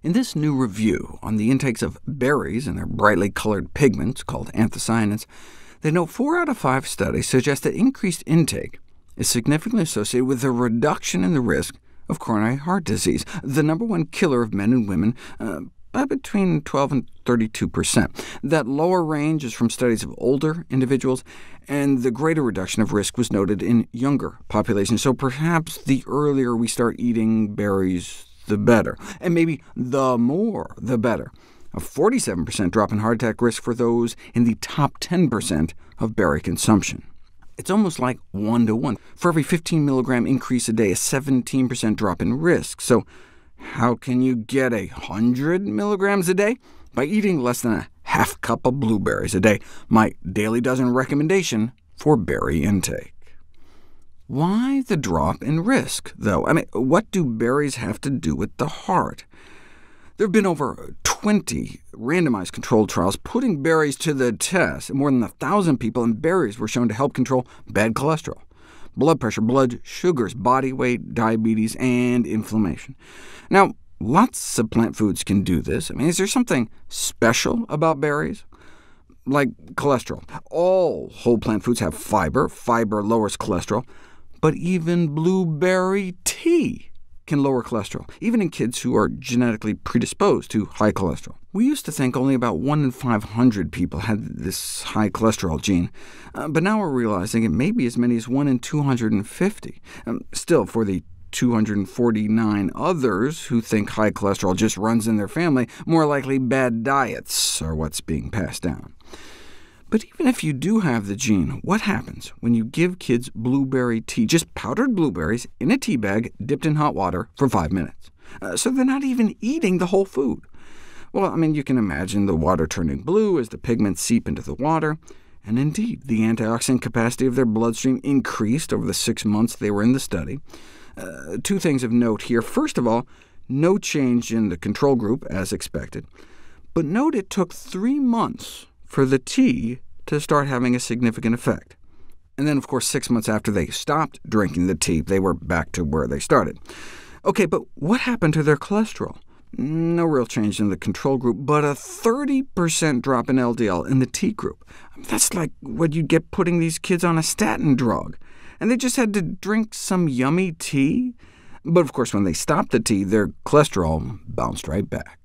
In this new review on the intakes of berries and their brightly colored pigments, called anthocyanins, they note 4 out of 5 studies suggest that increased intake is significantly associated with a reduction in the risk of coronary heart disease, the #1 killer of men and women, by between 12 and 32%. That lower range is from studies of older individuals, and the greater reduction of risk was noted in younger populations, so perhaps the earlier we start eating berries, the better. And maybe the more, the better. A 47% drop in heart attack risk for those in the top 10% of berry consumption. It's almost like 1 to 1. For every 15 milligram increase a day, a 17% drop in risk. So how can you get 100 milligrams a day? By eating less than a half cup of blueberries a day, my daily dozen recommendation for berry intake. Why the drop in risk, though? What do berries have to do with the heart? There have been over 20 randomized controlled trials putting berries to the test. More than 1,000 people, and berries were shown to help control bad cholesterol, blood pressure, blood sugars, body weight, diabetes, and inflammation. Now, lots of plant foods can do this. Is there something special about berries? Like cholesterol. All whole plant foods have fiber. Fiber lowers cholesterol. But even blueberry tea can lower cholesterol, even in kids who are genetically predisposed to high cholesterol. We used to think only about 1 in 500 people had this high cholesterol gene, but now we're realizing it may be as many as 1 in 250. Still, for the 249 others who think high cholesterol just runs in their family, more likely bad diets are what's being passed down. But even if you do have the gene, what happens when you give kids blueberry tea, just powdered blueberries, in a tea bag dipped in hot water for 5 minutes? So they're not even eating the whole food. Well, you can imagine the water turning blue as the pigments seep into the water, and indeed, the antioxidant capacity of their bloodstream increased over the 6 months they were in the study. 2 things of note here. First of all, no change in the control group, as expected. But note it took 3 months for the tea to start having a significant effect. And then, of course, 6 months after they stopped drinking the tea, they were back to where they started. OK, but what happened to their cholesterol? No real change in the control group, but a 30% drop in LDL in the tea group. That's like what you'd get putting these kids on a statin drug. And they just had to drink some yummy tea? But of course, when they stopped the tea, their cholesterol bounced right back.